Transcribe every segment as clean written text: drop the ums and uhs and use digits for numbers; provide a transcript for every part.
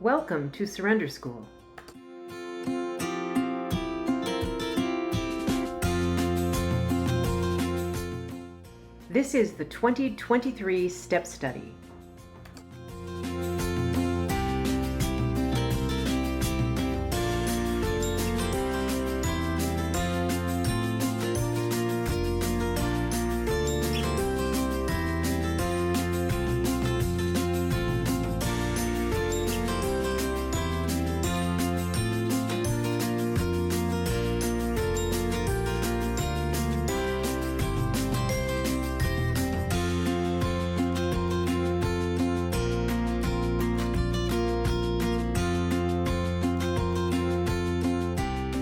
Welcome to Surrender School. This is the 2023 Step Study.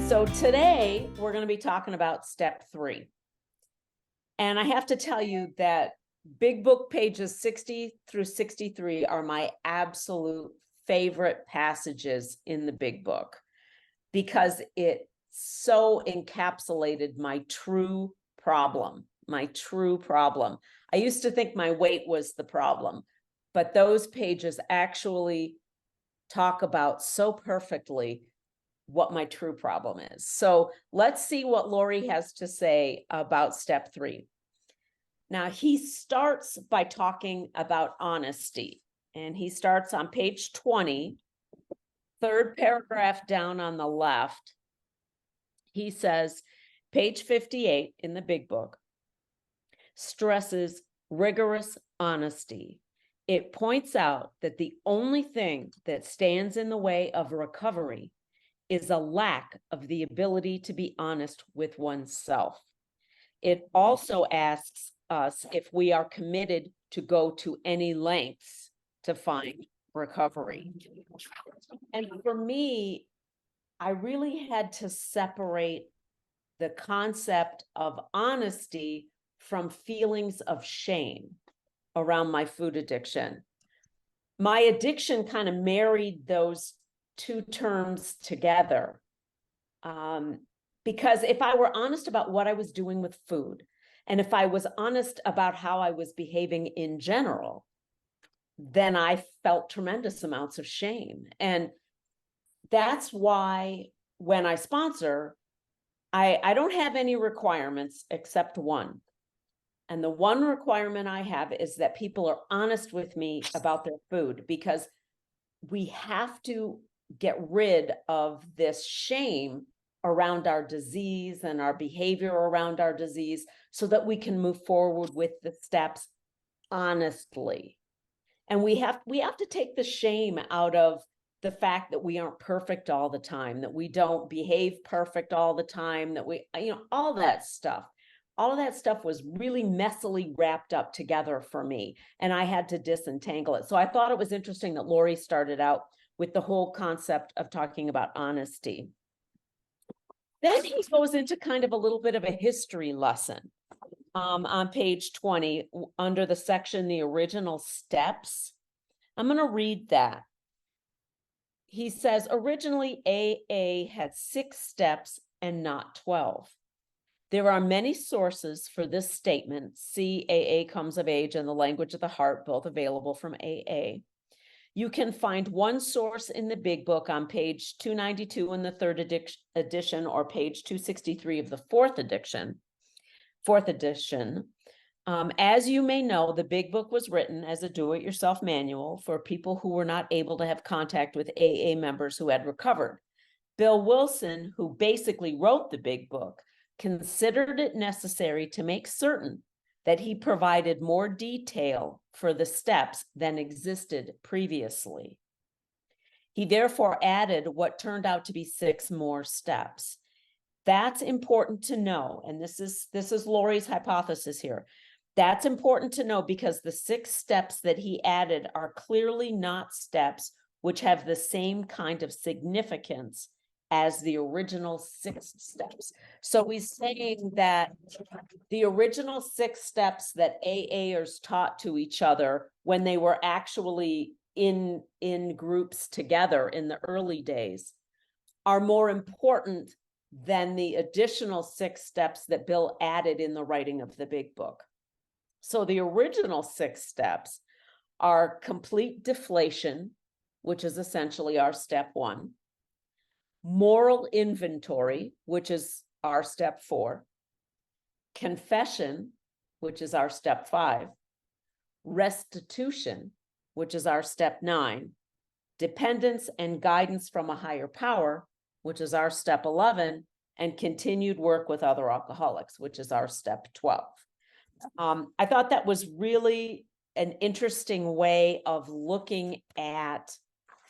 So today we're going to be talking about step 3. And I have to tell you that Big Book pages 60 through 63 are my absolute favorite passages in the Big Book because it so encapsulated my true problem. I used to think my weight was the problem, but those pages actually talk about so perfectly what my true problem is. So let's see what Lori has to say about step 3. Now, he starts by talking about honesty, and he starts on page 20, third paragraph down on the left. He says, page 58 in the Big Book stresses rigorous honesty. It points out that the only thing that stands in the way of recovery is a lack of the ability to be honest with oneself. It also asks us if we are committed to go to any lengths to find recovery. And for me, I really had to separate the concept of honesty from feelings of shame around my food addiction. My addiction kind of married those two terms together. Because if I were honest about what I was doing with food, and if I was honest about how I was behaving in general, then I felt tremendous amounts of shame. And that's why when I sponsor, I don't have any requirements except one. And the one requirement I have is that people are honest with me about their food, because we have to get rid of this shame around our disease and our behavior around our disease so that we can move forward with the steps honestly. And we have to take the shame out of the fact that we aren't perfect all the time, that we don't behave perfect all the time, that we, all that stuff. All of that stuff was really messily wrapped up together for me, and I had to disentangle it. So I thought it was interesting that Lori started out with the whole concept of talking about honesty. Then he goes into kind of a little bit of a history lesson on page 20 under the section, the original steps. I'm going to read that. He says, originally AA had 6 steps and not 12. There are many sources for this statement. See AA Comes of Age and The Language of the Heart, both available from AA. You can find one source in the Big Book on page 292 in the 3rd edition or page 263 of the 4th edition. As you may know, the Big Book was written as a do-it-yourself manual for people who were not able to have contact with AA members who had recovered. Bill Wilson, who basically wrote the Big Book, considered it necessary to make certain that he provided more detail for the steps than existed previously. He therefore added what turned out to be 6 more steps. That's important to know, and this is Lori's hypothesis here. That's important to know because the 6 steps that he added are clearly not steps which have the same kind of significance as the original 6 steps. So he's saying that the original 6 steps that AAers taught to each other when they were actually in groups together in the early days are more important than the additional 6 steps that Bill added in the writing of the Big Book. So the original 6 steps are complete deflation, which is essentially our step 1. Moral inventory, which is our step 4. Confession, which is our step 5. Restitution, which is our step 9. Dependence and guidance from a higher power, which is our step 11, and continued work with other alcoholics, which is our step 12. I thought that was really an interesting way of looking at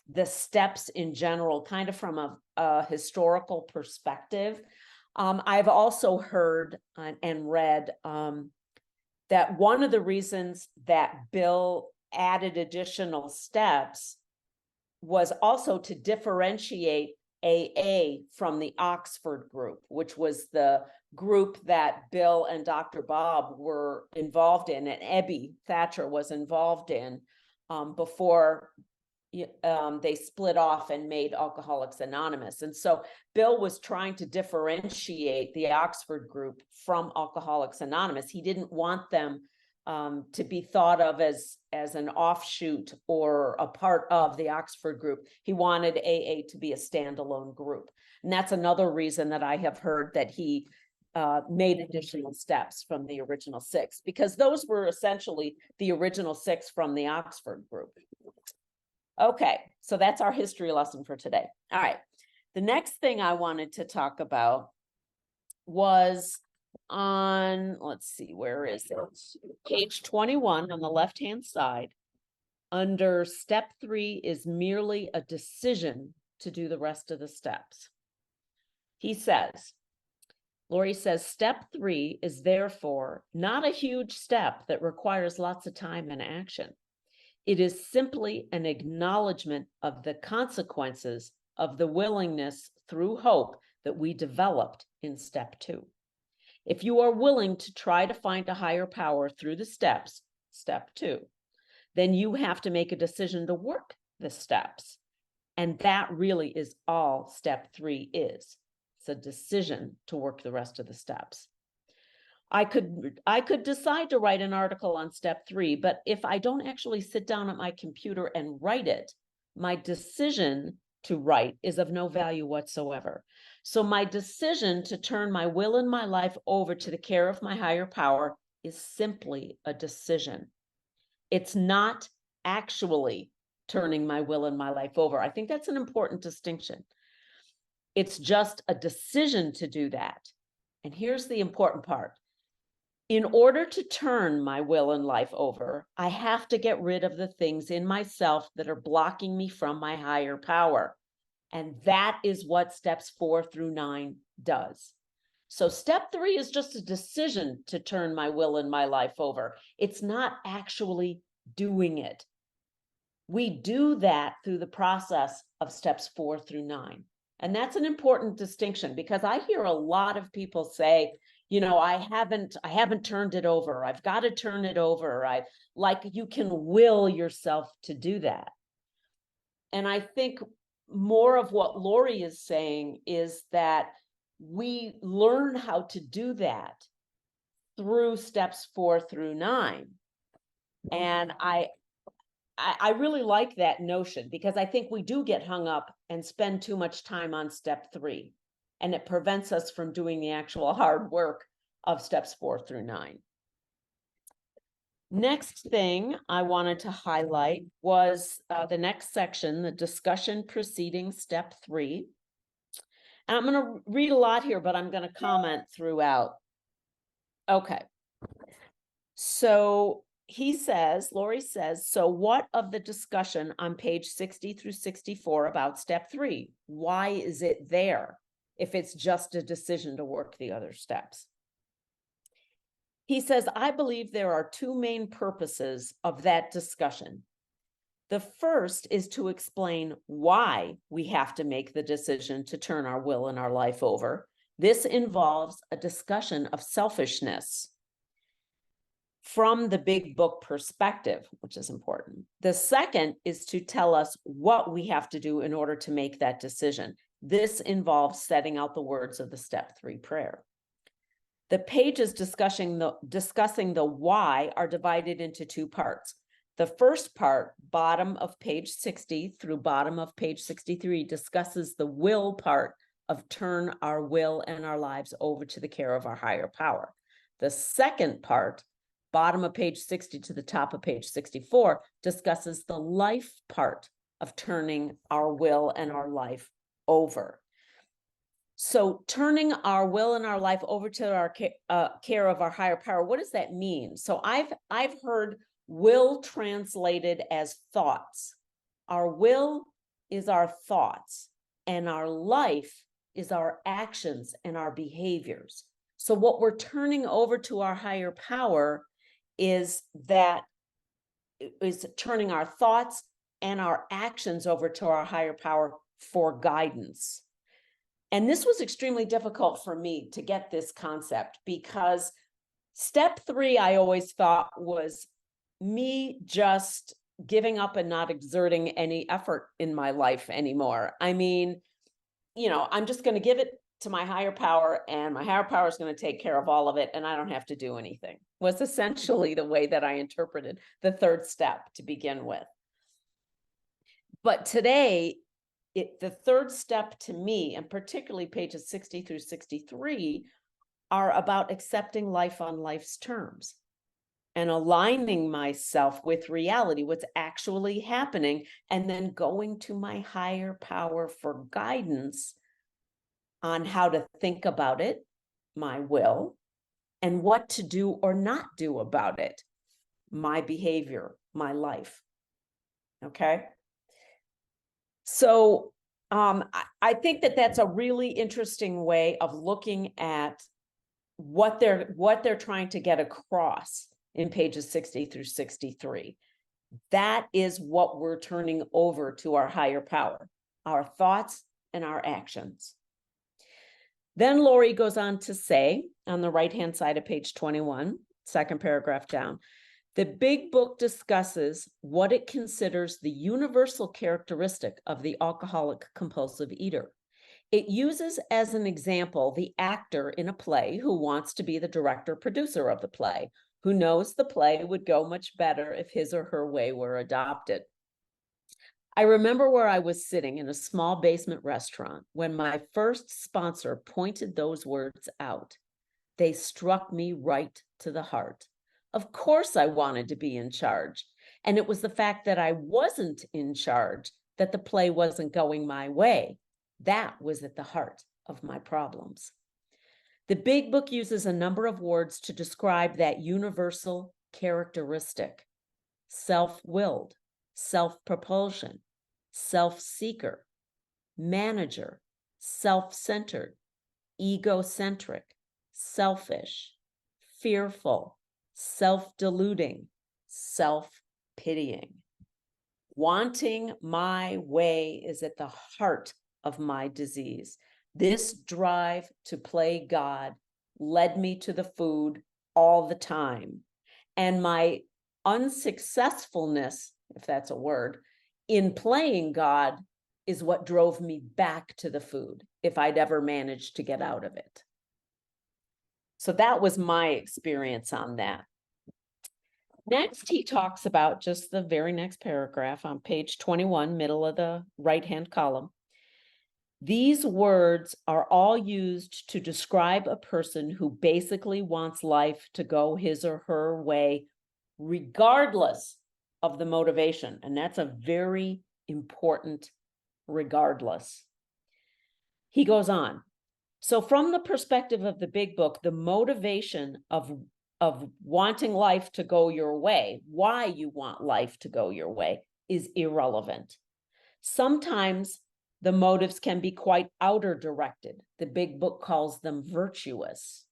the steps in general, kind of from a historical perspective. I've also heard and read that one of the reasons that Bill added additional steps was also to differentiate AA from the Oxford group, which was the group that Bill and Dr. Bob were involved in, and Ebby Thatcher was involved in before they split off and made Alcoholics Anonymous. And so Bill was trying to differentiate the Oxford group from Alcoholics Anonymous. He didn't want them to be thought of as an offshoot or a part of the Oxford group. He wanted AA to be a standalone group. And that's another reason that I have heard that he made additional steps from the original 6, because those were essentially the original 6 from the Oxford group. Okay, so that's our history lesson for today. All right, the next thing I wanted to talk about was on, let's see, where is it? Page 21 on the left-hand side. Under step 3 is merely a decision to do the rest of the steps. He says, Lori says, step 3 is therefore not a huge step that requires lots of time and action. It is simply an acknowledgement of the consequences of the willingness through hope that we developed in step 2. If you are willing to try to find a higher power through the steps, step 2, then you have to make a decision to work the steps. And that really is all step 3 is. It's a decision to work the rest of the steps. I could decide to write an article on step 3, but if I don't actually sit down at my computer and write it, my decision to write is of no value whatsoever. So my decision to turn my will and my life over to the care of my higher power is simply a decision. It's not actually turning my will and my life over. I think that's an important distinction. It's just a decision to do that. And here's the important part. In order to turn my will and life over, I have to get rid of the things in myself that are blocking me from my higher power. And that is what steps 4 through 9 does. So step 3 is just a decision to turn my will and my life over. It's not actually doing it. We do that through the process of steps 4 through 9. And that's an important distinction, because I hear a lot of people say, you know, I haven't turned it over. I've got to turn it over. Like you can will yourself to do that. And I think more of what Lori is saying is that we learn how to do that through steps 4 through 9. And I really like that notion, because I think we do get hung up and spend too much time on step 3. And it prevents us from doing the actual hard work of steps 4 through 9. Next thing I wanted to highlight was the next section, the discussion preceding step 3. And I'm going to read a lot here, but I'm going to comment throughout. Okay. So Lori says, so what of the discussion on page 60 through 64 about step 3? Why is it there if it's just a decision to work the other steps? He says, I believe there are 2 main purposes of that discussion. The first is to explain why we have to make the decision to turn our will and our life over. This involves a discussion of selfishness from the big book perspective, which is important. The second is to tell us what we have to do in order to make that decision. This involves setting out the words of the step 3 prayer. The pages discussing the why are divided into 2 parts. The first part, bottom of page 60 through bottom of page 63, discusses the will part of turn our will and our lives over to the care of our higher power. The second part, bottom of page 60 to the top of page 64, discusses the life part of turning our will and our life over. So turning our will and our life over to our care of our higher power, what does that mean? So I've heard will translated as thoughts. Our will is our thoughts, and our life is our actions and our behaviors. So what we're turning over to our higher power is turning our thoughts and our actions over to our higher power for guidance. And this was extremely difficult for me to get this concept, because step 3, I always thought, was me just giving up and not exerting any effort in my life anymore. I mean, I'm just going to give it to my higher power, and my higher power is going to take care of all of it, and I don't have to do anything, was essentially the way that I interpreted the third step to begin with. But today, the third step to me, and particularly pages 60 through 63, are about accepting life on life's terms and aligning myself with reality, what's actually happening, and then going to my higher power for guidance on how to think about it, my will, and what to do or not do about it, my behavior, my life. Okay? So I think that that's a really interesting way of looking at what they're trying to get across in pages 60 through 63. That is what we're turning over to our higher power, our thoughts and our actions. Then Lori goes on to say, on the right-hand side of page 21, second paragraph down, the big book discusses what it considers the universal characteristic of the alcoholic compulsive eater. It uses as an example the actor in a play who wants to be the director producer of the play, who knows the play would go much better if his or her way were adopted. I remember where I was sitting in a small basement restaurant when my first sponsor pointed those words out. They struck me right to the heart. Of course, I wanted to be in charge. And it was the fact that I wasn't in charge, that the play wasn't going my way. That was at the heart of my problems. The big book uses a number of words to describe that universal characteristic: self-willed, self-propulsion, self-seeker, manager, self-centered, egocentric, selfish, fearful, self-deluding, self-pitying. Wanting my way is at the heart of my disease. This drive to play God led me to the food all the time. And my unsuccessfulness, if that's a word, in playing God is what drove me back to the food, if I'd ever managed to get out of it. So that was my experience on that. Next, he talks about, just the very next paragraph on page 21, middle of the right-hand column. These words are all used to describe a person who basically wants life to go his or her way, regardless of the motivation. And that's a very important regardless. He goes on. So from the perspective of the big book, the motivation of wanting life to go your way, why you want life to go your way, is irrelevant. Sometimes the motives can be quite outer directed. The big book calls them virtuous.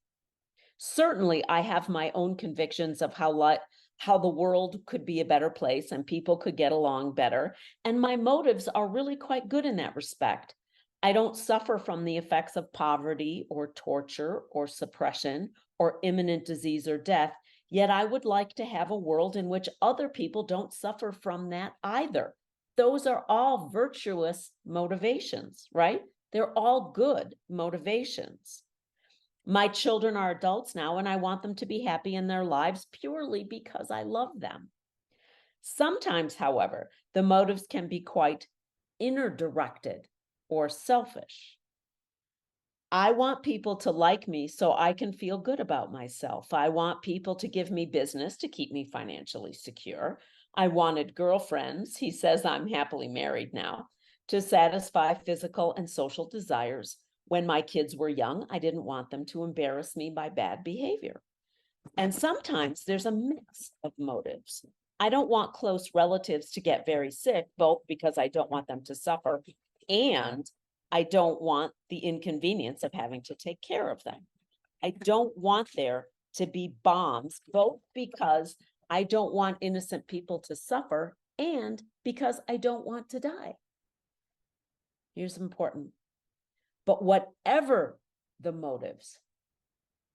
Certainly, I have my own convictions of how the world could be a better place and people could get along better. And my motives are really quite good in that respect. I don't suffer from the effects of poverty or torture or suppression or imminent disease or death, yet I would like to have a world in which other people don't suffer from that either. Those are all virtuous motivations, right? They're all good motivations. My children are adults now, and I want them to be happy in their lives purely because I love them. Sometimes, however, the motives can be quite inner directed or selfish. I want people to like me so I can feel good about myself. I want people to give me business to keep me financially secure. I wanted girlfriends. He says I'm happily married now to satisfy physical and social desires. When my kids were young, I didn't want them to embarrass me by bad behavior. And sometimes there's a mix of motives. I don't want close relatives to get very sick, both because I don't want them to suffer and I don't want the inconvenience of having to take care of them. I don't want there to be bombs, both because I don't want innocent people to suffer and because I don't want to die. Here's important. But whatever the motives,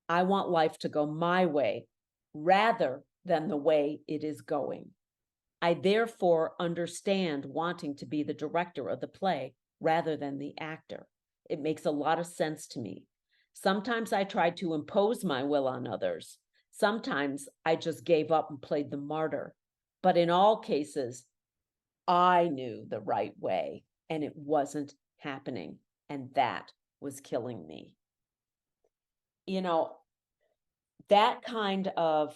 I want life to go my way rather than the way it is going. I therefore understand wanting to be the director of the play rather than the actor. It makes a lot of sense to me. Sometimes I tried to impose my will on others. Sometimes I just gave up and played the martyr. But in all cases, I knew the right way and it wasn't happening. And that was killing me. You know, that kind of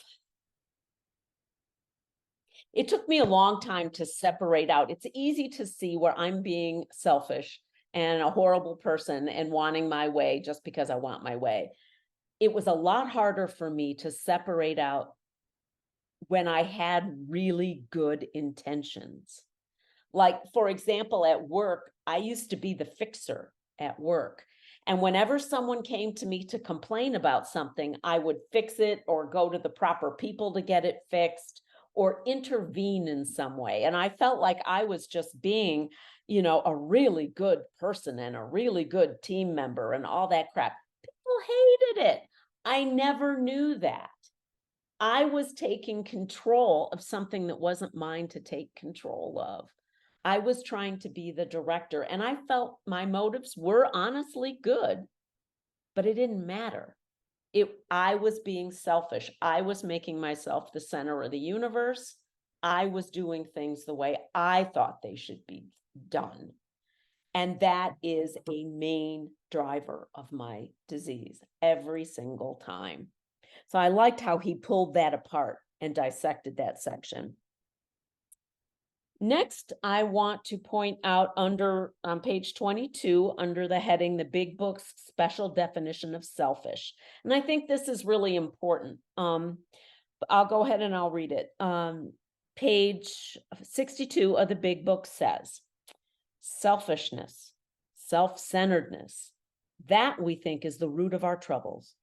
it took me a long time to separate out. It's easy to see where I'm being selfish and a horrible person and wanting my way just because I want my way. It was a lot harder for me to separate out when I had really good intentions. Like, for example, at work, I used to be the fixer at work. And whenever someone came to me to complain about something, I would fix it or go to the proper people to get it fixed or intervene in some way. And I felt like I was just being, a really good person and a really good team member and all that crap. People hated it. I never knew that. I was taking control of something that wasn't mine to take control of. I was trying to be the director, and I felt my motives were honestly good, but it didn't matter. I was being selfish. I was making myself the center of the universe. I was doing things the way I thought they should be done. And that is a main driver of my disease every single time. So I liked how he pulled that apart and dissected that section. Next, I want to point out on page 22, under the heading, the Big Book's special definition of selfish. And I think this is really important. I'll go ahead and I'll read it. Page 62 of the Big Book says, selfishness, self-centeredness, that we think is the root of our troubles,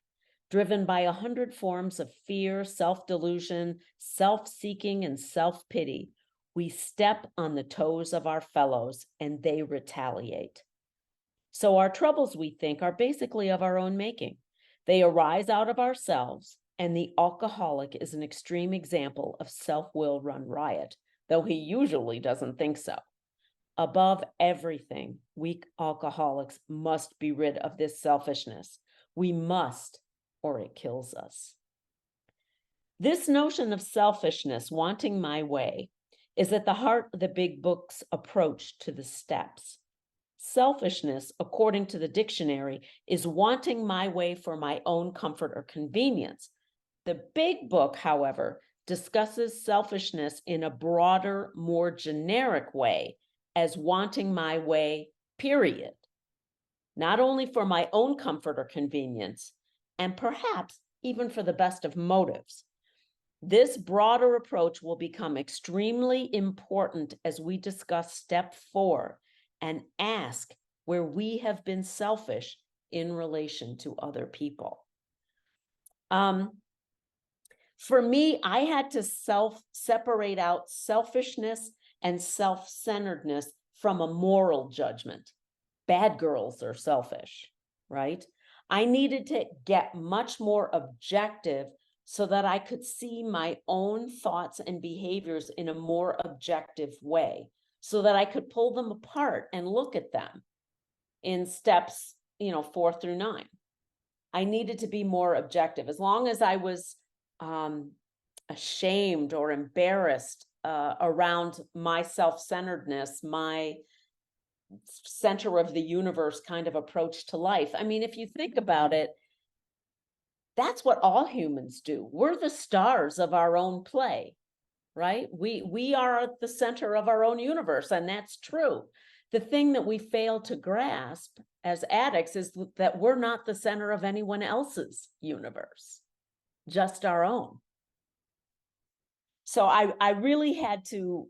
driven by 100 forms of fear, self-delusion, self-seeking, and self-pity. We step on the toes of our fellows and they retaliate. So our troubles, we think, are basically of our own making. They arise out of ourselves, and the alcoholic is an extreme example of self-will run riot, though he usually doesn't think so. Above everything, we alcoholics must be rid of this selfishness. We must, or it kills us. This notion of selfishness, wanting my way, is at the heart of the Big Book's approach to the steps. Selfishness, according to the dictionary, is wanting my way for my own comfort or convenience. The Big Book, however, discusses selfishness in a broader, more generic way as wanting my way, period. Not only for my own comfort or convenience, and perhaps even for the best of motives. This broader approach will become extremely important as we discuss step 4 and ask where we have been selfish in relation to other people. For me, I had to separate out selfishness and self-centeredness from a moral judgment. Bad girls are selfish, right? I needed to get much more objective so that I could see my own thoughts and behaviors in a more objective way, so that I could pull them apart and look at them in steps, 4 through 9. I needed to be more objective. As long as I was ashamed or embarrassed around my self-centeredness, my center of the universe kind of approach to life. I mean, if you think about it, that's what all humans do. We're the stars of our own play, right? We are at the center of our own universe, and that's true. The thing that we fail to grasp as addicts is that we're not the center of anyone else's universe, just our own. So I really had to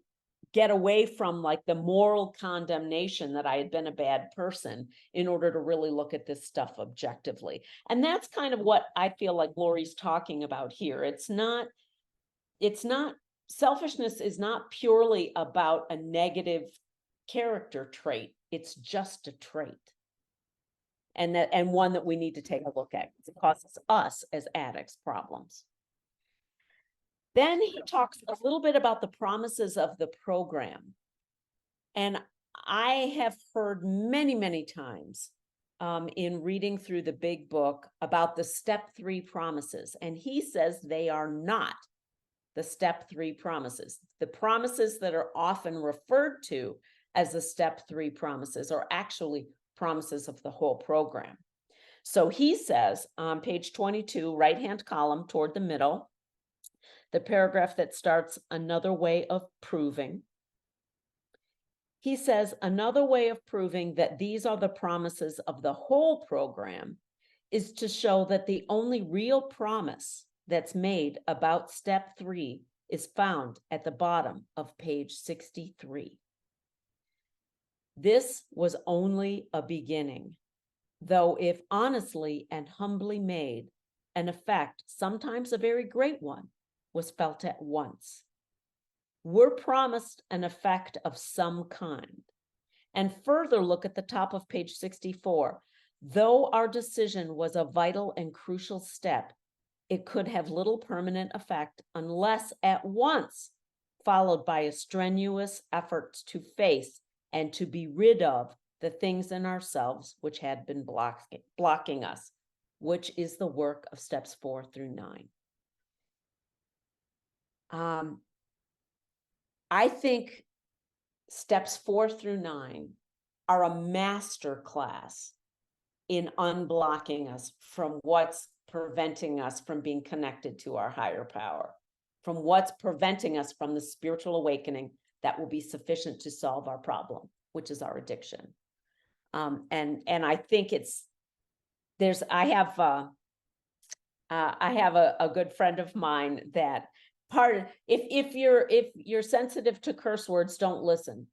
get away from like the moral condemnation that I had been a bad person in order to really look at this stuff objectively. And that's kind of what I feel like Lori's talking about here. It's not, selfishness is not purely about a negative character trait. It's just a trait. And one that we need to take a look at because it causes us as addicts problems. Then he talks a little bit about the promises of the program. And I have heard many, many times in reading through the big book about the step 3 promises. And he says they are not the step 3 promises. The promises that are often referred to as the step 3 promises are actually promises of the whole program. So he says on page 22, right-hand column toward the middle, the paragraph that starts another way of proving. He says another way of proving that these are the promises of the whole program is to show that the only real promise that's made about step 3 is found at the bottom of page 63. This was only a beginning, though if honestly and humbly made, an effect, sometimes a very great one, was felt at once. We're promised an effect of some kind. And further, look at the top of page 64. Though our decision was a vital and crucial step, it could have little permanent effect unless at once followed by a strenuous effort to face and to be rid of the things in ourselves which had been blocking us, which is the work of steps 4 through 9. I think steps 4 through 9 are a master class in unblocking us from what's preventing us from being connected to our higher power, from what's preventing us from the spiritual awakening that will be sufficient to solve our problem, which is our addiction. And I think I have a good friend of mine that if you're sensitive to curse words, don't listen.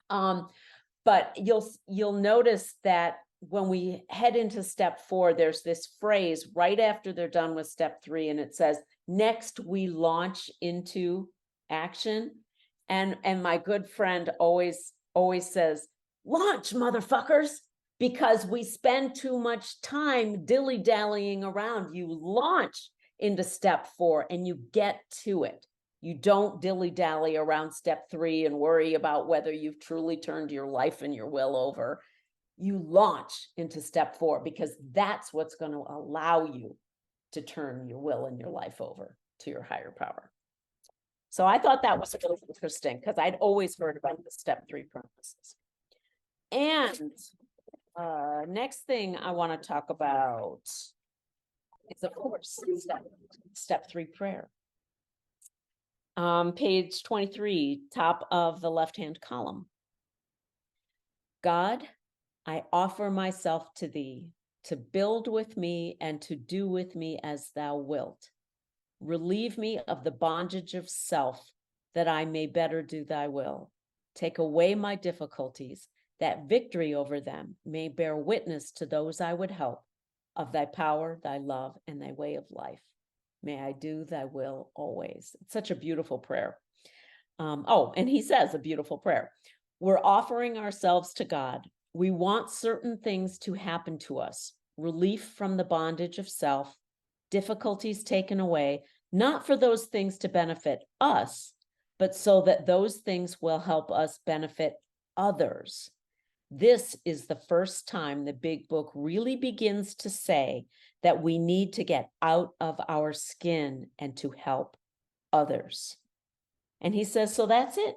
But you'll notice that when we head into step 4, there's this phrase right after they're done with step 3, and it says, next we launch into action. And my good friend always says, launch, motherfuckers, because we spend too much time dilly-dallying around. You launch into step 4 and you get to it. You don't dilly-dally around step 3 and worry about whether you've truly turned your life and your will over. You launch into step 4 because that's what's going to allow you to turn your will and your life over to your higher power. So I thought that was really interesting because I'd always heard about the step 3 promises. And next thing I want to talk about is, of course, step 3 prayer. Page 23, top of the left-hand column. God, I offer myself to thee, to build with me and to do with me as thou wilt. Relieve me of the bondage of self, that I may better do thy will. Take away my difficulties, that victory over them may bear witness to those I would help of thy power, thy love, and thy way of life. May I do thy will always. It's such a beautiful prayer. And he says a beautiful prayer. We're offering ourselves to God. We want certain things to happen to us. Relief from the bondage of self, difficulties taken away, not for those things to benefit us, but so that those things will help us benefit others. This is the first time the big book really begins to say that we need to get out of our skin and to help others. And he says, so that's it.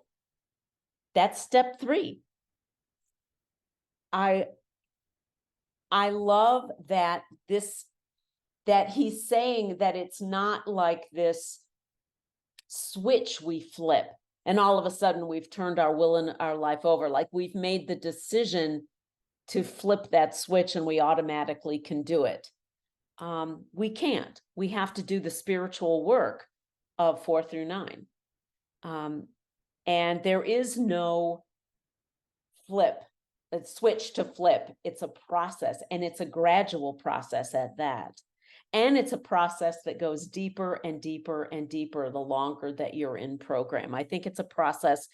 That's step 3. I love that he's saying that it's not like this switch we flip and all of a sudden we've turned our will and our life over. Like we've made the decision to flip that switch and we automatically can do it. We can't. We have to do the spiritual work of 4 through 9. And there is no flip, a switch to flip. It's a process, and it's a gradual process at that. And it's a process that goes deeper and deeper and deeper the longer that you're in program. I think it's a process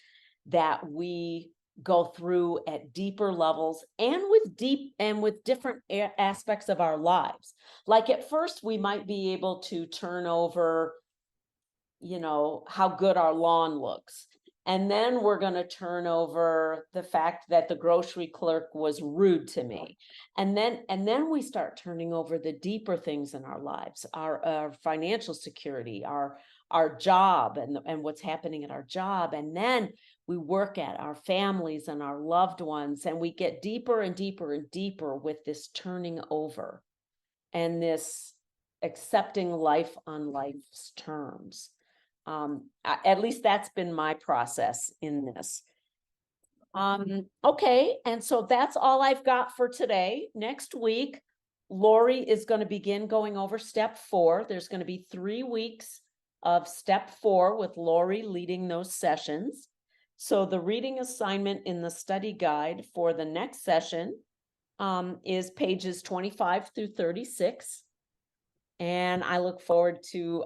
that we go through at deeper levels and with different aspects of our lives. Like at first we might be able to turn over, how good our lawn looks. And then we're going to turn over the fact that the grocery clerk was rude to me. And then we start turning over the deeper things in our lives, our financial security, our job and what's happening at our job. And then we work at our families and our loved ones, and we get deeper and deeper and deeper with this turning over and this accepting life on life's terms. At least that's been my process in this. Okay, and so that's all I've got for today. Next week, Lori is going to begin going over step 4. There's going to be 3 weeks of step 4 with Lori leading those sessions. So the reading assignment in the study guide for the next session is pages 25 through 36. And I look forward to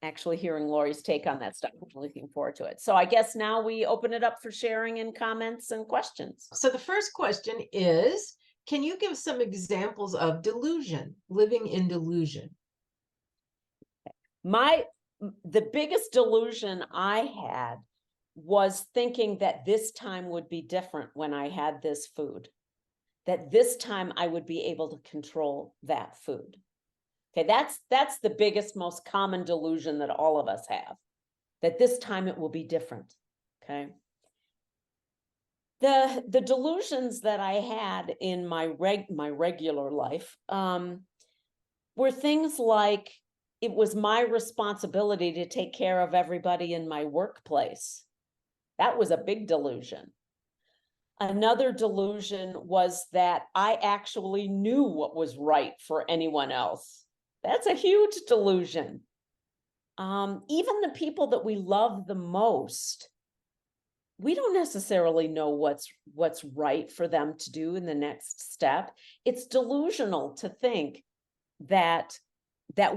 actually hearing Lori's take on that stuff. I'm looking forward to it. So I guess now we open it up for sharing and comments and questions. So the first question is, can you give some examples of delusion, living in delusion? The biggest delusion I had was thinking that this time would be different when I had this food, that this time I would be able to control that food. Okay, that's the biggest, most common delusion that all of us have, that this time it will be different. Okay. The delusions that I had in my regular life were things like it was my responsibility to take care of everybody in my workplace. That was a big delusion. Another delusion was that I actually knew what was right for anyone else. That's a huge delusion. Even the people that we love the most, we don't necessarily know what's right for them to do in the next step. It's delusional to think that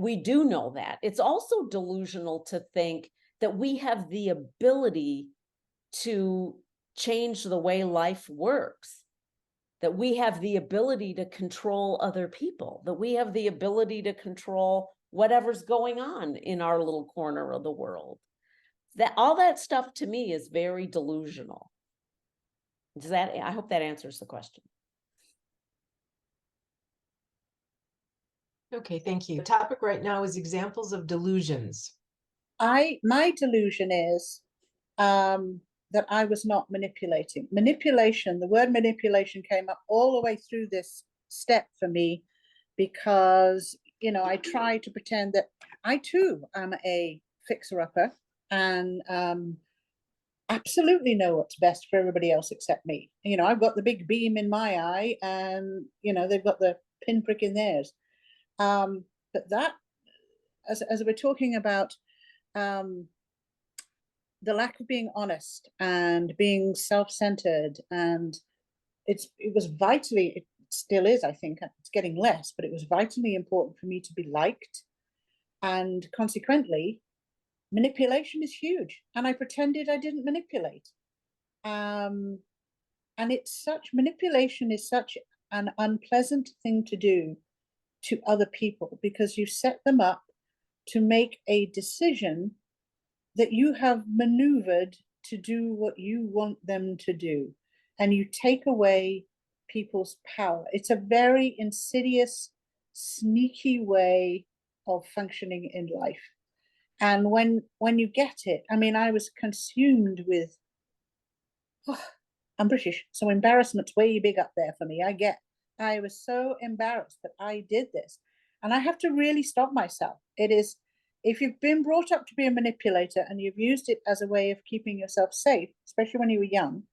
we do know that. It's also delusional to think that we have the ability to change the way life works, that we have the ability to control other people, that we have the ability to control whatever's going on in our little corner of the world. That all that stuff to me is very delusional. I hope that answers the question. Okay, thank you. The topic right now is examples of delusions. My delusion is that I was not manipulating. Manipulation, the word manipulation came up all the way through this step for me because, I try to pretend that I too am a fixer-upper and absolutely know what's best for everybody else except me. I've got the big beam in my eye and, they've got the pinprick in theirs. But that, as we're talking about the lack of being honest and being self-centered, and it still is, I think it's getting less, but it was vitally important for me to be liked, and consequently manipulation is huge, and I pretended I didn't manipulate. And manipulation is such an unpleasant thing to do to other people, because you set them up to make a decision that you have maneuvered to do what you want them to do, and you take away people's power. It's a very insidious, sneaky way of functioning in life. And when you get it, I mean, I was consumed with, I'm British, so embarrassment's way big up there for me. I was so embarrassed that I did this. And I have to really stop myself. It is, if you've been brought up to be a manipulator and you've used it as a way of keeping yourself safe, especially when you were young,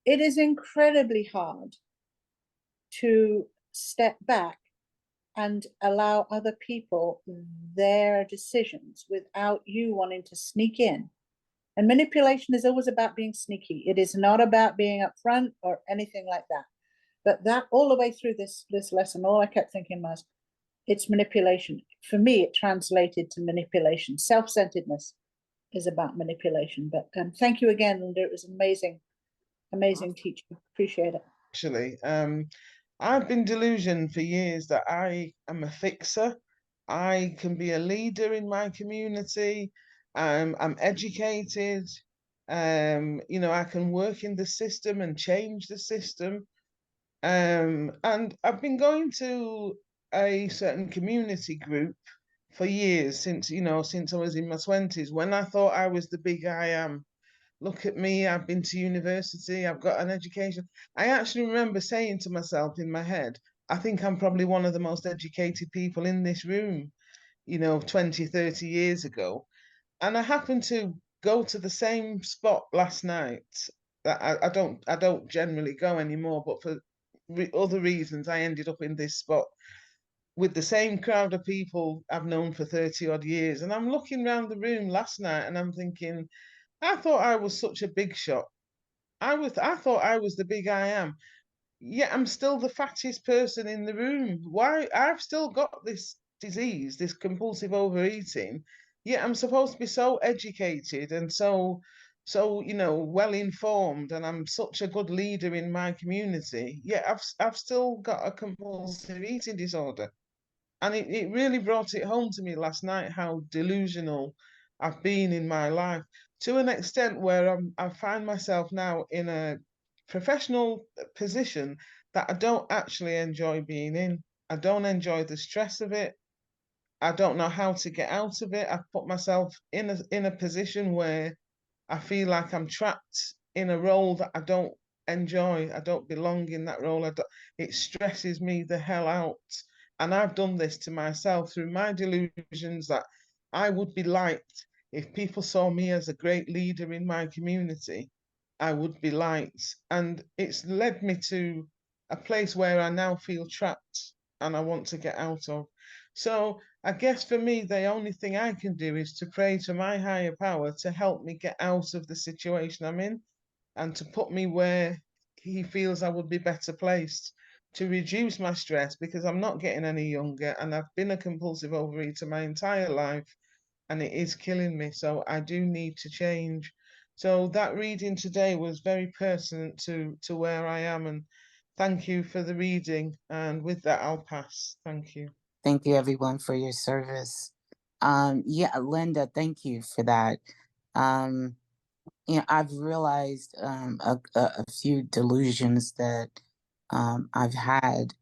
it is incredibly hard to step back and allow other people their decisions without you wanting to sneak in. And manipulation is always about being sneaky. It is not about being upfront or anything like that. But that all the way through this lesson, all I kept thinking was, it's manipulation. For me, it translated to manipulation. Self-centeredness is about manipulation. But thank you again, Linda. It was amazing teaching. Appreciate it. Actually, I've been delusioned for years that I am a fixer. I can be a leader in my community. I'm educated. You know, I can work in the system and change the system. And I've been going to a certain community group for years, since I was in my 20s, when I thought I was the big I am. Look at me, I've been to university, I've got an education. I actually remember saying to myself in my head, I think I'm probably one of the most educated people in this room, 20, 30 years ago. And I happened to go to the same spot last night that I don't generally go anymore, but for other reasons, I ended up in this spot with the same crowd of people I've known for 30 odd years. And I'm looking around the room last night and I'm thinking, I thought I was such a big shot. I thought I was the big I am. Yet I'm still the fattest person in the room. Why? I've still got this disease, this compulsive overeating. Yet I'm supposed to be so educated and so well informed, and I'm such a good leader in my community. Yet I've still got a compulsive eating disorder. And it really brought it home to me last night how delusional I've been in my life, to an extent where I find myself now in a professional position that I don't actually enjoy being in. I don't enjoy the stress of it. I don't know how to get out of it. I've put myself in a position where I feel like I'm trapped in a role that I don't enjoy. I don't belong in that role. It stresses me the hell out. And I've done this to myself through my delusions that I would be liked if people saw me as a great leader in my community. I would be liked. And it's led me to a place where I now feel trapped and I want to get out of. So I guess for me, the only thing I can do is to pray to my higher power to help me get out of the situation I'm in and to put me where he feels I would be better placed to reduce my stress, because I'm not getting any younger and I've been a compulsive overeater my entire life and it is killing me. So I do need to change. So that reading today was very pertinent to where I am, and thank you for the reading. And with that, I'll pass. Thank you. Thank you, everyone, for your service. Yeah, Linda, thank you for that. I've realized a few delusions that I've had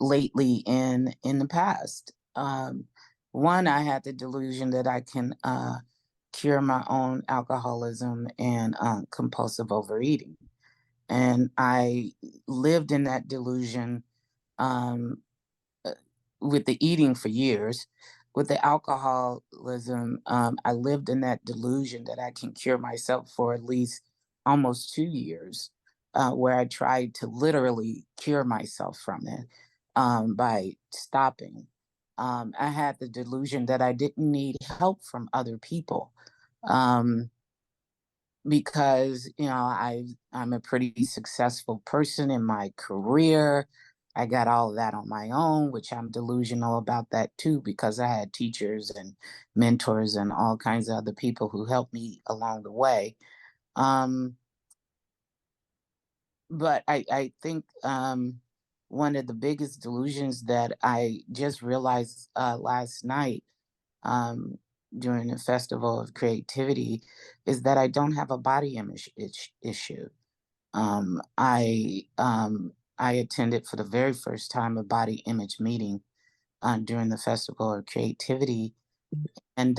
lately in the past. One, I had the delusion that I can cure my own alcoholism and compulsive overeating, and I lived in that delusion. Um, with the eating for years. With the alcoholism, I lived in that delusion that I can cure myself for at least almost 2 years, where I tried to literally cure myself from it by stopping. I had the delusion that I didn't need help from other people. Because I'm a pretty successful person in my career. I got all of that on my own, which I'm delusional about that too, because I had teachers and mentors and all kinds of other people who helped me along the way. But I think one of the biggest delusions that I just realized last night um, during the Festival of Creativity is that I don't have a body image issue. I attended for the very first time a body image meeting during the Festival of Creativity, And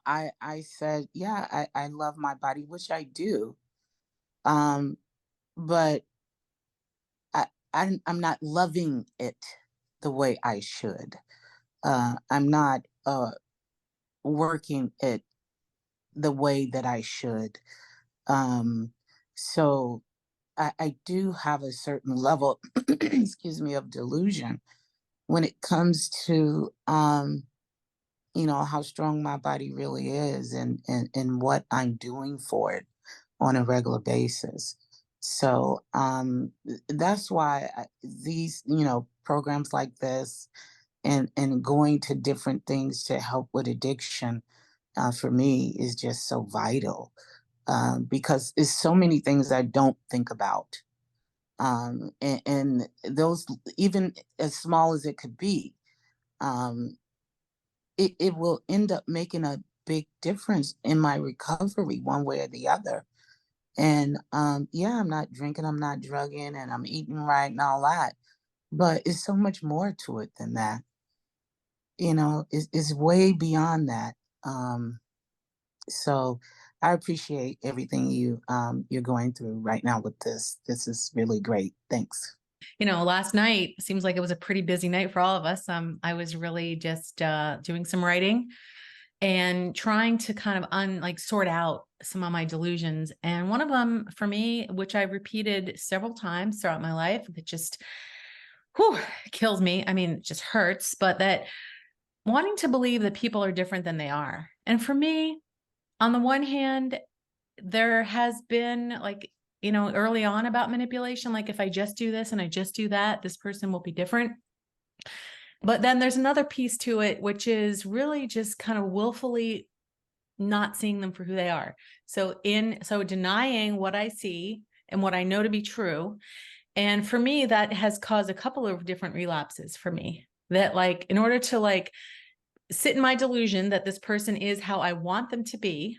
I said, yeah, I love my body, which I do. But I'm not loving it the way I should. I'm not working it the way that I should. So I do have a certain level, excuse me, of delusion when it comes to how strong my body really is, and what I'm doing for it on a regular basis. So that's why these programs like this, and going to different things to help with addiction, for me, is just so vital, because it's so many things I don't think about, and those, even as small as it could be, um, it will end up making a big difference in my recovery one way or the other. And yeah, I'm not drinking, I'm not drugging, and I'm eating right and all that. But it's so much more to it than that. It's way beyond that. So I appreciate everything you're going through right now with this. This is really great. Thanks. Last night seems like it was a pretty busy night for all of us. I was really just doing some writing and trying to kind of sort out some of my delusions. And one of them for me, which I repeated several times throughout my life, that just kills me. I mean, it just hurts, but that wanting to believe that people are different than they are. And for me, on the one hand, there has been early on about manipulation, like if I just do this and I just do that, this person will be different. But then there's another piece to it, which is really just kind of willfully not seeing them for who they are. So denying what I see and what I know to be true. And for me, that has caused a couple of different relapses for me, that in order to sit in my delusion that this person is how I want them to be,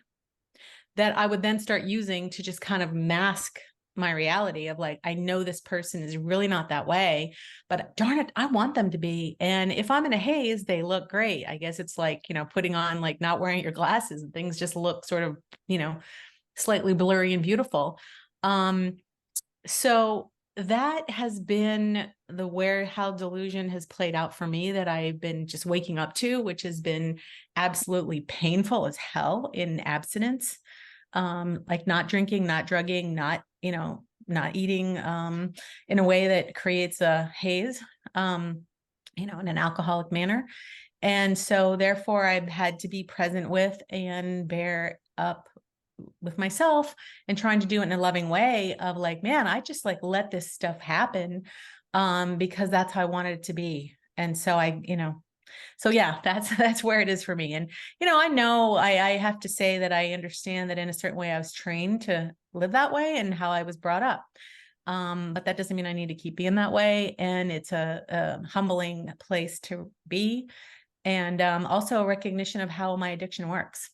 that I would then start using to just kind of mask my reality of I know this person is really not that way, but darn it, I want them to be. And if I'm in a haze, they look great. I guess it's putting on not wearing your glasses, and things just look sort of, slightly blurry and beautiful. So that has been how delusion has played out for me, that I've been just waking up to, which has been absolutely painful as hell in abstinence. Not drinking, not drugging, not eating in a way that creates a haze, in an alcoholic manner. And so therefore I've had to be present with and bear up with myself, and trying to do it in a loving way of man, I just let this stuff happen because that's how I wanted it to be. And so so yeah, that's where it is for me. And I have to say that I understand that in a certain way I was trained to live that way and how I was brought up. But that doesn't mean I need to keep being that way. And it's a humbling place to be, and also a recognition of how my addiction works.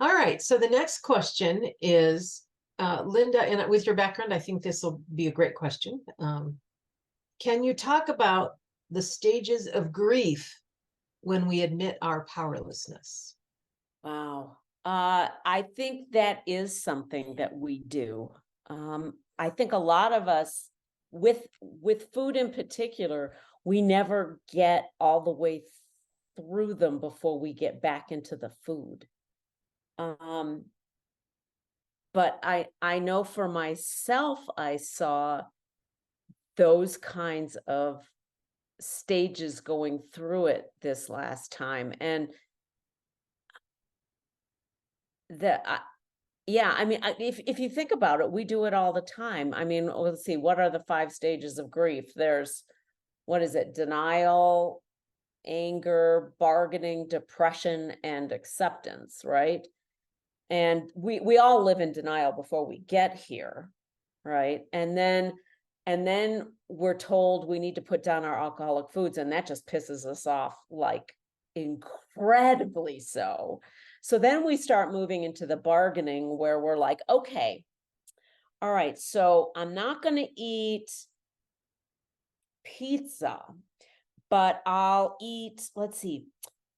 All right. So the next question is, Linda, and with your background, I think this will be a great question. Can you talk about the stages of grief when we admit our powerlessness? Wow. I think that is something that we do. I think a lot of us with food in particular, we never get all the way through them before we get back into the food. But I know for myself, I saw those kinds of stages going through it this last time. And yeah, I mean, if you think about it, we do it all the time. I mean, let's see, what are the 5 stages of grief? There's, what is it? Denial, anger, bargaining, depression, and acceptance, right? And we all live in denial before we get here, right? And then we're told we need to put down our alcoholic foods, and that just pisses us off incredibly so. So then we start moving into the bargaining, where we're like, okay, all right, so I'm not going to eat pizza, but I'll eat, let's see,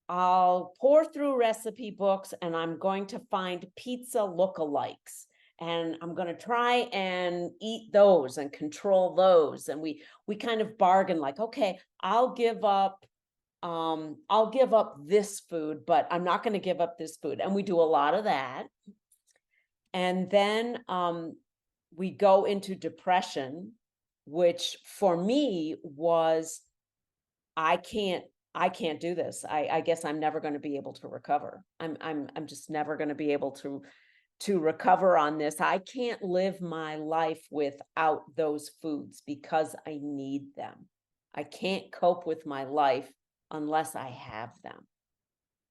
I'll pour through recipe books and I'm going to find pizza lookalikes. And I'm going to try and eat those and control those. And we kind of bargain like, okay, I'll give up this food, but I'm not going to give up this food. And we do a lot of that. And then we go into depression, which for me was, I can't do this. I guess I'm never going to be able to recover. I'm just never going to be able to recover on this. I can't live my life without those foods because I need them. I can't cope with my life unless I have them.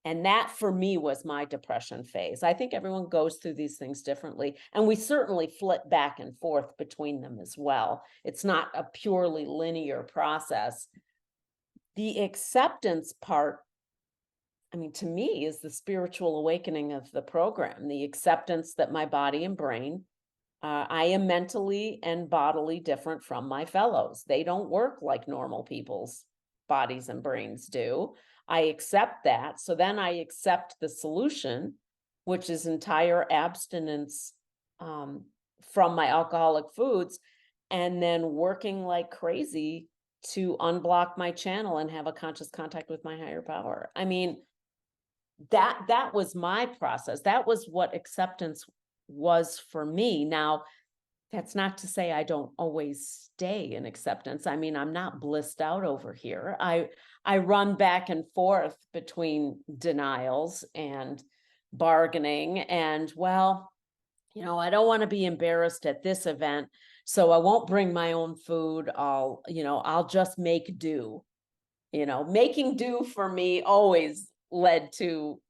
And that for me was my depression phase. I think everyone goes through these things differently. And we certainly flip back and forth between them as well. It's not a purely linear process. The acceptance part, I mean, to me, is the spiritual awakening of the program, the acceptance that my body and brain, I am mentally and bodily different from my fellows. They don't work like normal people's bodies and brains do. I accept that. So then I accept the solution, which is entire abstinence from my alcoholic foods, and then working like crazy to unblock my channel and have a conscious contact with my higher power. I mean, that was my process. That was what acceptance was for me. Now, that's not to say I don't always stay in acceptance. I mean, I'm not blissed out over here. I run back and forth between denials and bargaining and, well, I don't want to be embarrassed at this event, so I won't bring my own food. I'll just make do. Making do for me always led to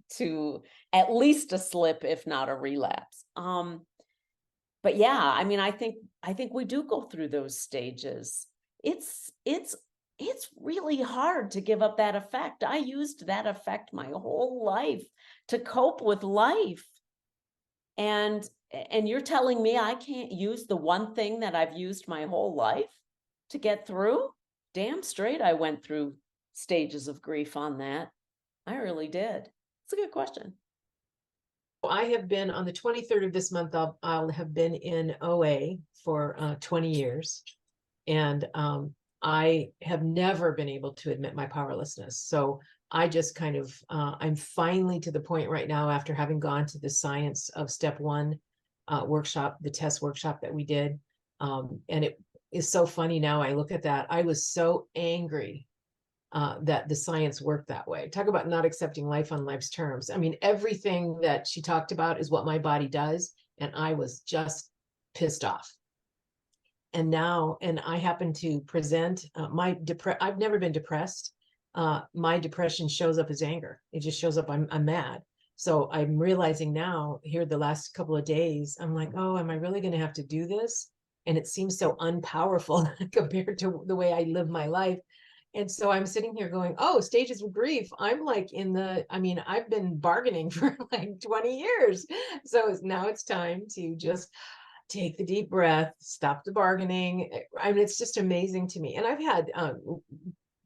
at least a slip, if not a relapse. But yeah, I mean, I think we do go through those stages. It's really hard to give up that effect. I used that effect my whole life to cope with life. And you're telling me I can't use the one thing that I've used my whole life to get through? Damn straight I went through stages of grief on that. I really did. It's a good question. I have been on the 23rd of this month, I'll have been in OA for 20 years. And I have never been able to admit my powerlessness. So I just kind of, I'm finally to the point right now after having gone to the Science of Step 1 workshop, the test workshop that we did. And it is so funny now I look at that. I was so angry that the science worked that way. Talk about not accepting life on life's terms. I mean, everything that she talked about is what my body does. And I was just pissed off. And now, and I happen to present I've never been depressed. My depression shows up as anger. It just shows up, I'm mad. So I'm realizing now here the last couple of days, I'm like, oh, am I really going to have to do this? And it seems so unpowerful compared to the way I live my life. And so I'm sitting here going, oh, stages of grief. I'm like I've been bargaining for like 20 years. So now it's time to just take the deep breath, stop the bargaining. I mean, it's just amazing to me. And I've had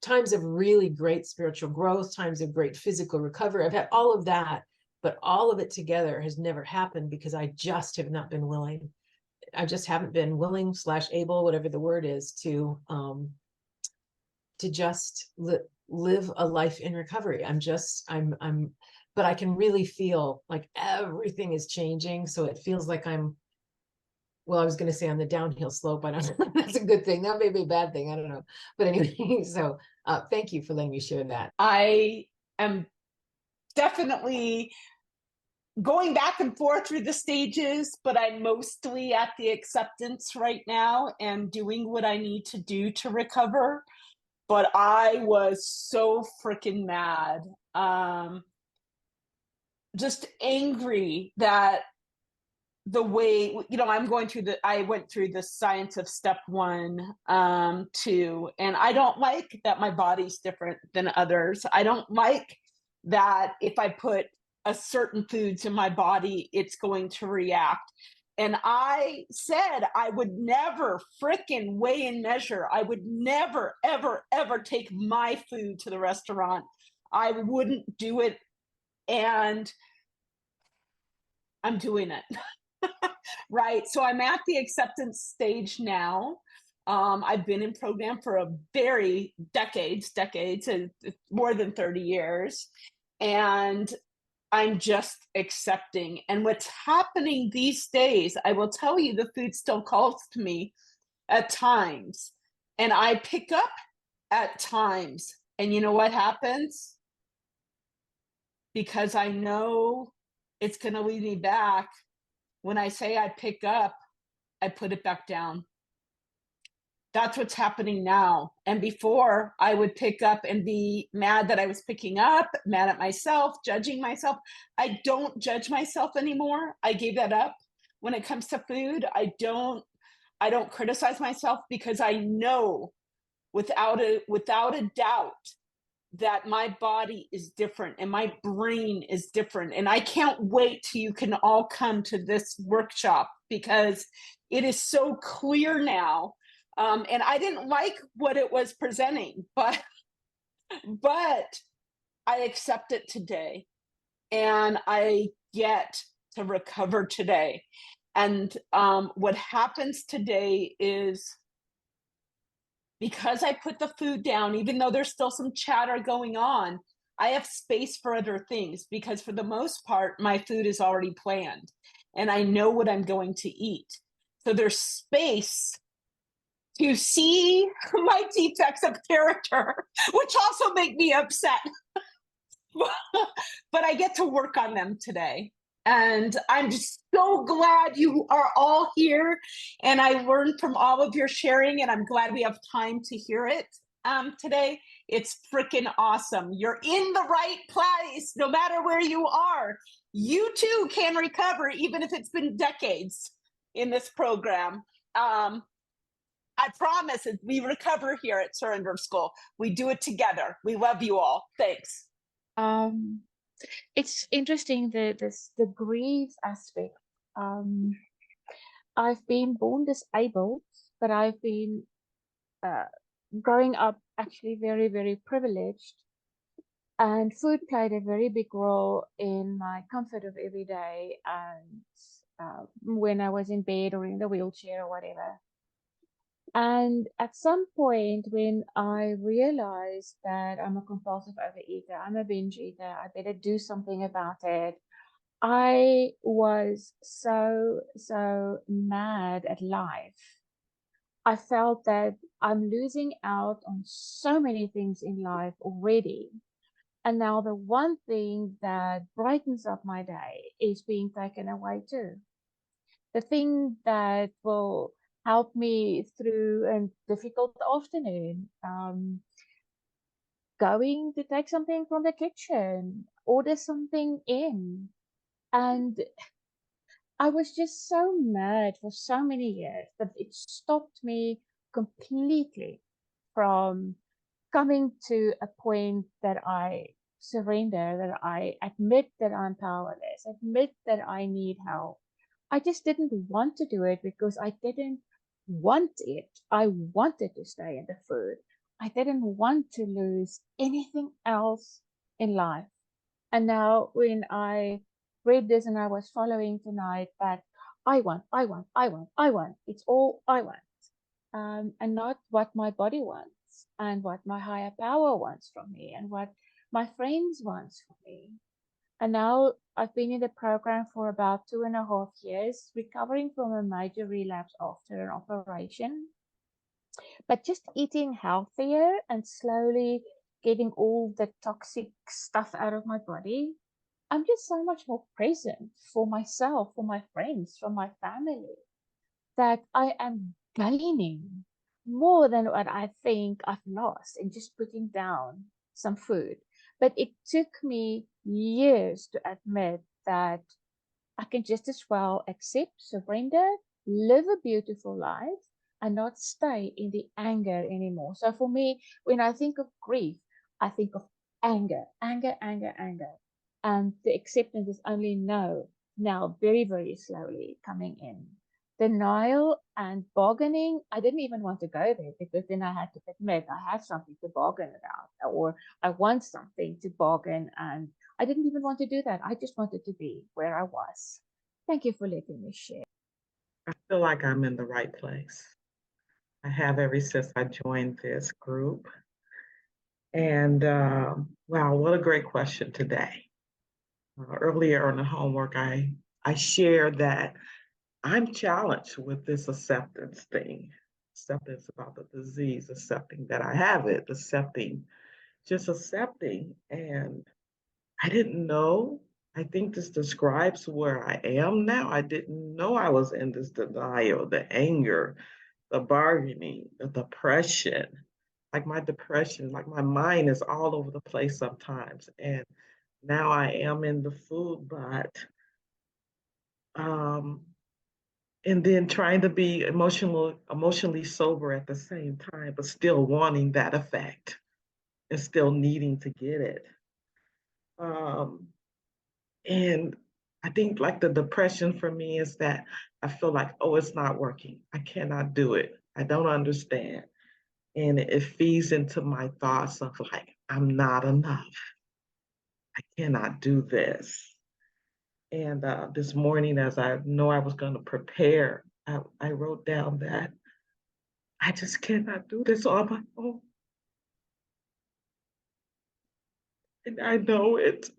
times of really great spiritual growth, times of great physical recovery. I've had all of that, but all of it together has never happened because I just have not been willing. I just haven't been willing / able, whatever the word is, to just live a life in recovery. But I can really feel like everything is changing. So it feels like I was going to say on the downhill slope. I don't know. That's a good thing. That may be a bad thing. I don't know. But anyway, so thank you for letting me share that. I am definitely going back and forth through the stages, but I'm mostly at the acceptance right now and doing what I need to do to recover. But I was so freaking mad, just angry that the way, I went through the Science of Step 1, 2, and I don't like that my body's different than others. I don't like that if I put a certain foods in my body, it's going to react. And I said I would never frickin' weigh and measure. I would never, ever, ever take my food to the restaurant. I wouldn't do it. And I'm doing it. Right. So I'm at the acceptance stage now. I've been in program for a very decades, more than 30 years. And I'm just accepting. And what's happening these days, I will tell you, the food still calls to me at times. And I pick up at times. And you know what happens? Because I know it's going to lead me back. When I say I pick up, I put it back down. That's what's happening now. And before, I would pick up and be mad that I was picking up, mad at myself, judging myself. I don't judge myself anymore. I gave that up. When it comes to food, I don't criticize myself, because I know without a doubt that my body is different and my brain is different. And I can't wait till you can all come to this workshop, because it is so clear now. And I didn't like what it was presenting, but I accept it today, and I get to recover today. And what happens today is, because I put the food down, even though there's still some chatter going on, I have space for other things, because for the most part, my food is already planned and I know what I'm going to eat. So there's space to see my defects of character, which also make me upset. But I get to work on them today. And I'm just so glad you are all here. And I learned from all of your sharing, and I'm glad we have time to hear it today. It's freaking awesome. You're in the right place, no matter where you are. You too can recover, even if it's been decades in this program. I promise we recover here at Surrender School. We do it together. We love you all. Thanks. It's interesting, the grief aspect. I've been born disabled, but I've been growing up actually very, very privileged, and food played a very big role in my comfort of every day, and when I was in bed or in the wheelchair or whatever. And at some point, when I realized that I'm a compulsive overeater, I'm a binge eater, I better do something about it, I was so mad at life. I felt that I'm losing out on so many things in life already. And now the one thing that brightens up my day is being taken away too. The thing that will help me through a difficult afternoon, going to take something from the kitchen, order something in. And I was just so mad for so many years that it stopped me completely from coming to a point that I surrender, that I admit that I'm powerless, admit that I need help. I just didn't want to do it because I didn't want it. I wanted to stay in the food. I didn't want to lose anything else in life. And now when I read this and I was following tonight, that I want. It's all I want. And not what my body wants and what my higher power wants from me and what my friends wants from me. And now I've been in the program for about 2.5 years, recovering from a major relapse after an operation, but just eating healthier and slowly getting all the toxic stuff out of my body. I'm just so much more present for myself, for my friends, for my family, that I am gaining more than what I think I've lost in just putting down some food. But it took me years to admit that I can just as well accept, surrender, live a beautiful life, and not stay in the anger anymore. So for me, when I think of grief, I think of anger. And the acceptance is only no, now very, very slowly coming in. Denial and bargaining, I didn't even want to go there because then I had to admit I have something to bargain about, or I want something to bargain, and I didn't even want to do that. I just wanted to be where I was. Thank you for letting me share. I feel like I'm in the right place. I have ever since I joined this group. And wow, what a great question today. Earlier on the homework, I shared that I'm challenged with this acceptance thing, acceptance about the disease, accepting that I have it, accepting, just accepting. And I didn't know. I think this describes where I am now. I didn't know I was in this denial, the anger, the bargaining, the depression. Like my depression, like my mind is all over the place sometimes. And now I am in the food, but um, and then trying to be emotionally sober at the same time, but still wanting that effect and still needing to get it. Um, and I think like the depression for me is that I feel like, oh, it's not working. I cannot do it. I don't understand. And it feeds into my thoughts of like, I'm not enough. I cannot do this. And this morning, as I know I was going to prepare, I wrote down that I just cannot do this on my own. And I know it,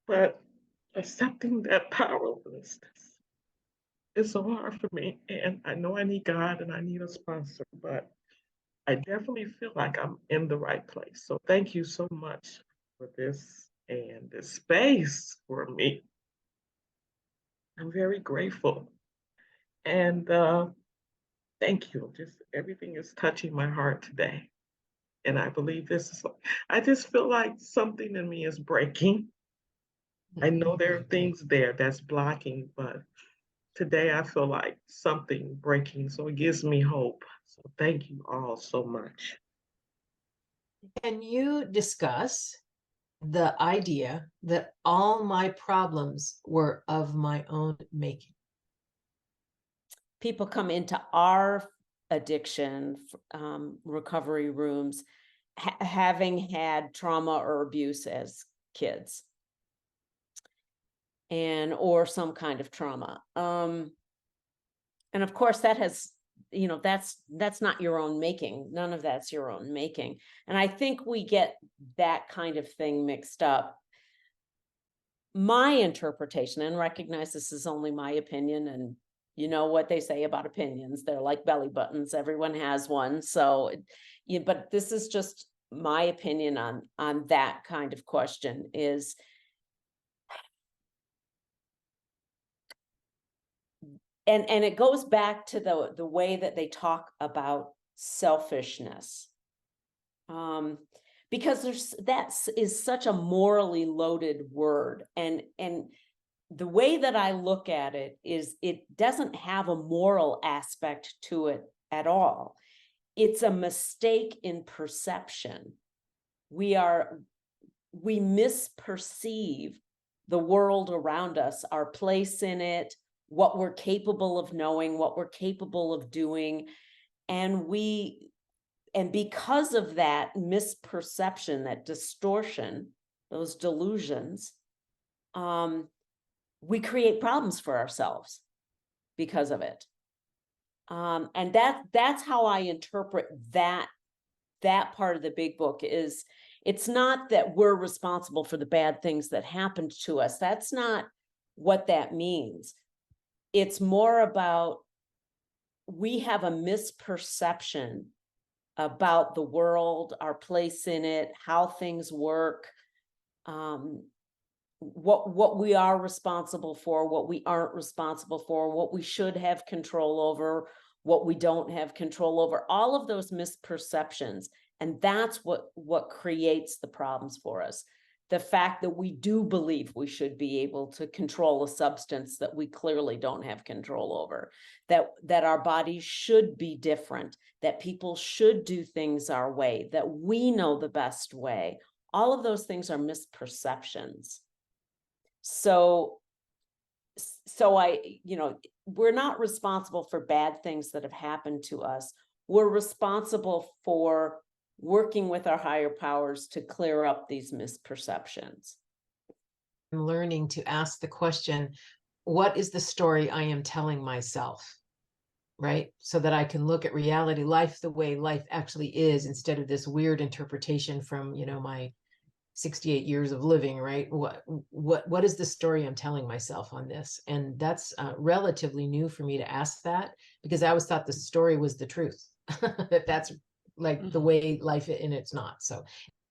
but accepting that powerlessness is so hard for me. And I know I need God and I need a sponsor, but I definitely feel like I'm in the right place. So thank you so much for this and this space for me. I'm very grateful. And thank you. Just everything is touching my heart today. And I believe this is, I just feel like something in me is breaking. I know there are things there that's blocking, but today I feel like something breaking. So it gives me hope. So thank you all so much. Can you discuss the idea that all my problems were of my own making? People come into our addiction recovery rooms having had trauma or abuse as kids, and or some kind of trauma. And of course that has, that's not your own making. None of that's your own making. And I think we get that kind of thing mixed up. My interpretation, and recognize this is only my opinion, and you know what they say about opinions, they're like belly buttons, everyone has one. So but this is just my opinion on that kind of question. Is and it goes back to the way that they talk about selfishness, because that is such a morally loaded word, and the way that I look at it is it doesn't have a moral aspect to it at all. It's a mistake in perception. We misperceive the world around us, our place in it, what we're capable of knowing, what we're capable of doing. And because of that misperception, that distortion, those delusions, we create problems for ourselves because of it. And that's how I interpret that part of the big book. Is it's not that we're responsible for the bad things that happened to us. That's not what that means. It's more about we have a misperception about the world, our place in it, how things work, what we are responsible for, what we aren't responsible for, what we should have control over, what we don't have control over, all of those misperceptions. And that's what creates the problems for us. The fact that we do believe we should be able to control a substance that we clearly don't have control over, that our bodies should be different, that people should do things our way, that we know the best way. All of those things are misperceptions. So So we're not responsible for bad things that have happened to us. We're responsible for working with our higher powers to clear up these misperceptions. I'm learning to ask the question, what is the story I am telling myself? Right? So that I can look at reality, life the way life actually is, instead of this weird interpretation from, my 68 years of living, right? What is the story I'm telling myself on this? And that's relatively new for me to ask that, because I always thought the story was the truth, that's like the way life, and it's not. So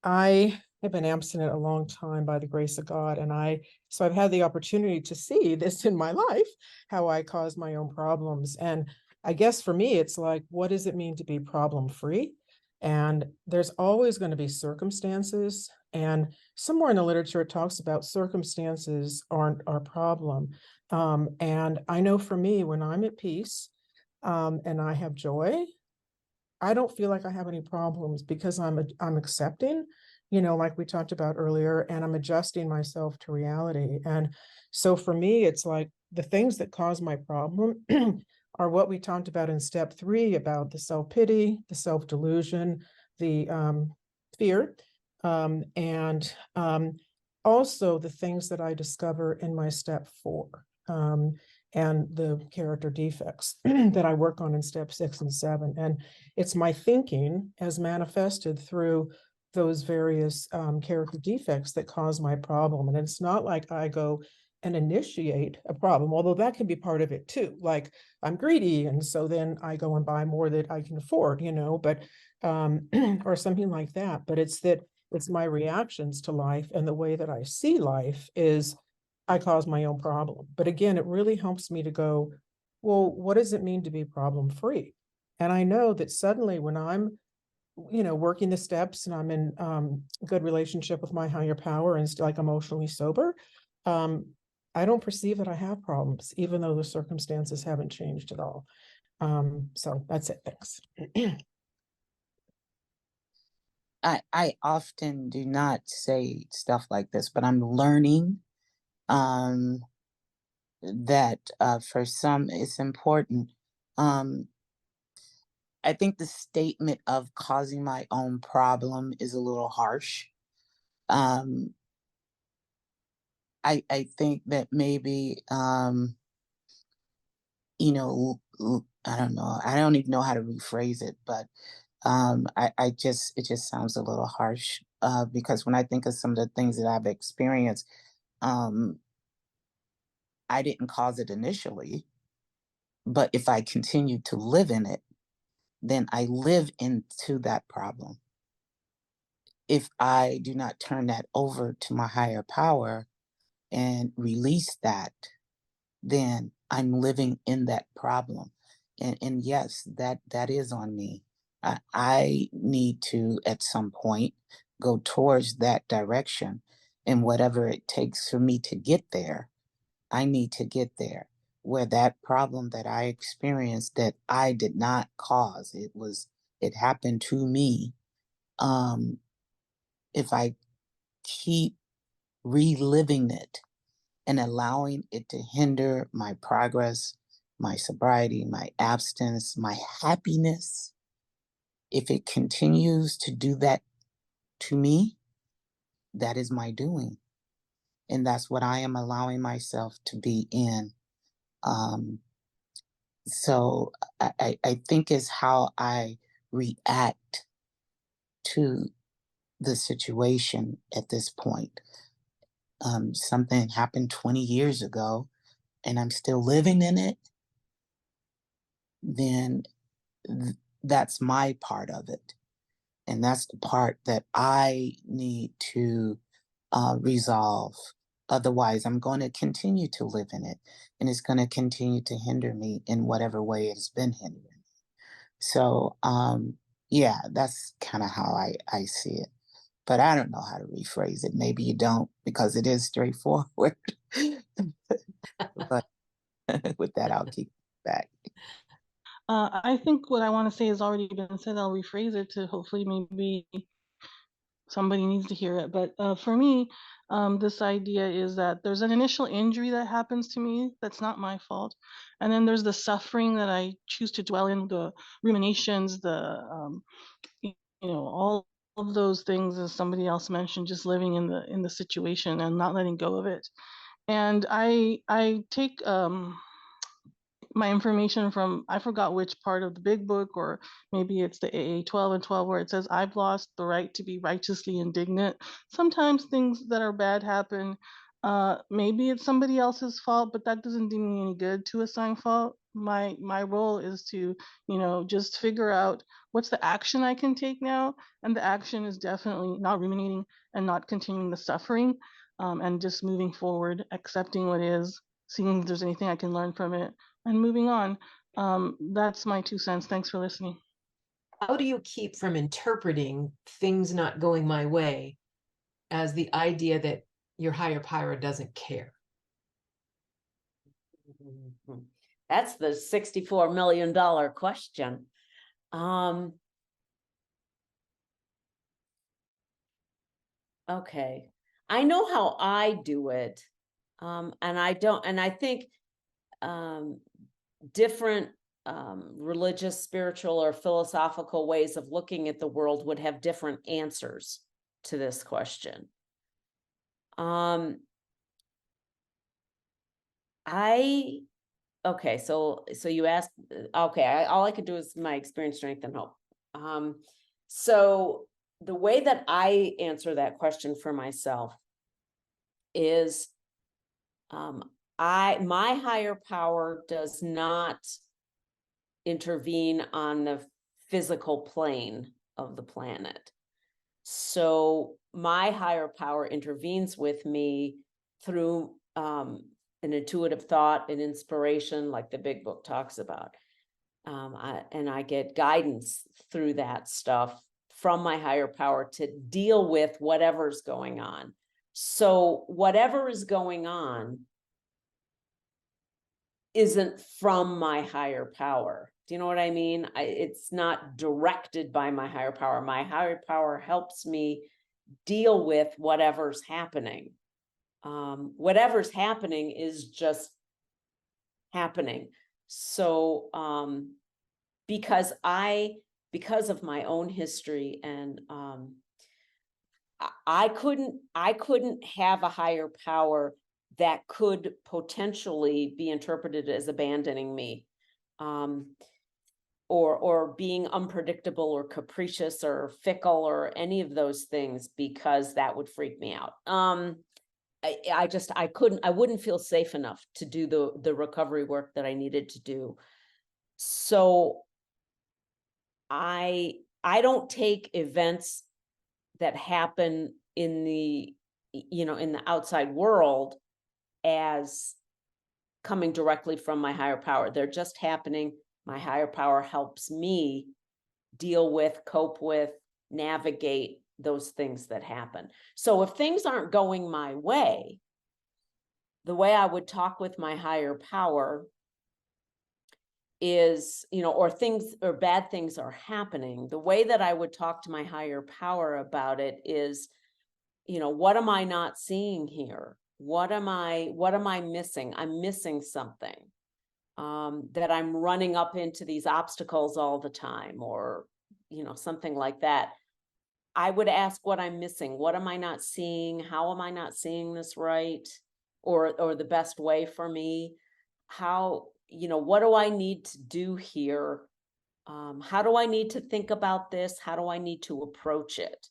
I have been abstinent a long time by the grace of God, and so I've had the opportunity to see this in my life, how I cause my own problems. And I guess for me, it's like, what does it mean to be problem free? And there's always going to be circumstances. And somewhere in the literature, it talks about circumstances aren't our problem. And I know for me, when I'm at peace, and I have joy, I don't feel like I have any problems, because I'm accepting, like we talked about earlier, and I'm adjusting myself to reality. And so for me, it's like the things that cause my problem are what we talked about in step 3, about the self-pity, the self-delusion, the fear, and also the things that I discover in my step 4. And the character defects that I work on in step 6 and 7. And it's my thinking as manifested through those various character defects that cause my problem. And it's not like I go and initiate a problem, although that can be part of it too. Like, I'm greedy, and so then I go and buy more that I can afford, but or something like that. But it's my reactions to life, and the way that I see life is I cause my own problem. But again, it really helps me to go, well, what does it mean to be problem free? And I know that suddenly when I'm, working the steps, and I'm in good relationship with my higher power, and like emotionally sober, I don't perceive that I have problems, even though the circumstances haven't changed at all. So that's it. Thanks. I often do not say stuff like this, but I'm learning that for some it's important. I think the statement of causing my own problem is a little harsh. I think that maybe I don't know. I don't even know how to rephrase it, but it just sounds a little harsh, because when I think of some of the things that I've experienced, I didn't cause it initially, but if I continue to live in it, then I live into that problem. If I do not turn that over to my higher power and release that, then I'm living in that problem. And yes, that is on me. I need to, at some point, go towards that direction. And whatever it takes for me to get there, I need to get there. Where that problem that I experienced, that I did not cause, it happened to me. If I keep reliving it and allowing it to hinder my progress, my sobriety, my abstinence, my happiness, if it continues to do that to me, that is my doing. And that's what I am allowing myself to be in. So I think is how I react to the situation at this point. Something happened 20 years ago and I'm still living in it, then that's my part of it. And that's the part that I need to resolve. Otherwise, I'm going to continue to live in it, and it's going to continue to hinder me in whatever way it's been hindering me. So, yeah, that's kind of how I see it. But I don't know how to rephrase it. Maybe you don't, because it is straightforward. But with that, I'll keep it back. I think what I want to say has already been said. I'll rephrase it to hopefully maybe somebody needs to hear it. But for me, This idea is that there's an initial injury that happens to me that's not my fault. And then there's the suffering that I choose to dwell in, the ruminations, all of those things, as somebody else mentioned, just living in the situation and not letting go of it. And I take my information from, I forgot which part of the big book, or maybe it's the AA 12 and 12, where it says, I've lost the right to be righteously indignant. Sometimes things that are bad happen. Maybe it's somebody else's fault, but that doesn't do me any good to assign fault. My role is to, just figure out what's the action I can take now. And the action is definitely not ruminating and not continuing the suffering, and just moving forward, accepting what is, seeing if there's anything I can learn from it, and moving on. That's my 2 cents. Thanks for listening. How do you keep from interpreting things not going my way as the idea that your higher power doesn't care? That's the $64 million question. Okay. I know how I do it. And I think different religious, spiritual, or philosophical ways of looking at the world would have different answers to this question. Okay, so you asked, okay, all I could do is my experience, strength, and hope. So the way that I answer that question for myself is, my higher power does not intervene on the physical plane of the planet. So my higher power intervenes with me through an intuitive thought and inspiration, like the big book talks about. And I get guidance through that stuff from my higher power to deal with whatever's going on. So whatever is going on isn't from my higher power. Do you know what I mean? It's not directed by my higher power. My higher power helps me deal with whatever's happening. Whatever's happening is just happening. So because of my own history, and I couldn't have a higher power that could potentially be interpreted as abandoning me, or being unpredictable or capricious or fickle or any of those things, because that would freak me out. I wouldn't feel safe enough to do the recovery work that I needed to do. So I don't take events that happen in the outside world as coming directly from my higher power. They're just happening. My higher power helps me deal with, cope with, navigate those things that happen. So if things aren't going my way, the way I would talk with my higher power is, or bad things are happening, the way that I would talk to my higher power about it is, what am I not seeing here? What am I missing? I'm missing something, that I'm running up into these obstacles all the time, or, something like that. I would ask what I'm missing. What am I not seeing? How am I not seeing this right? Or the best way for me? How, what do I need to do here? How do I need to think about this? How do I need to approach it?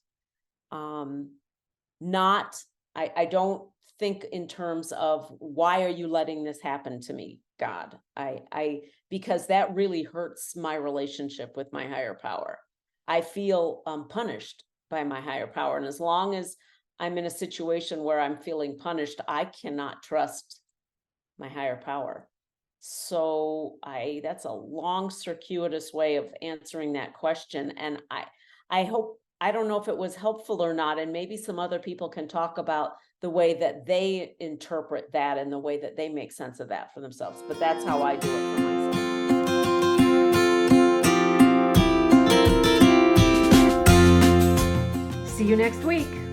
I don't think in terms of, why are you letting this happen to me, God? Because that really hurts my relationship with my higher power. I feel punished by my higher power. And as long as I'm in a situation where I'm feeling punished, I cannot trust my higher power. So that's a long, circuitous way of answering that question. And I hope, I don't know if it was helpful or not, and maybe some other people can talk about the way that they interpret that and the way that they make sense of that for themselves. But that's how I do it for myself. See you next week.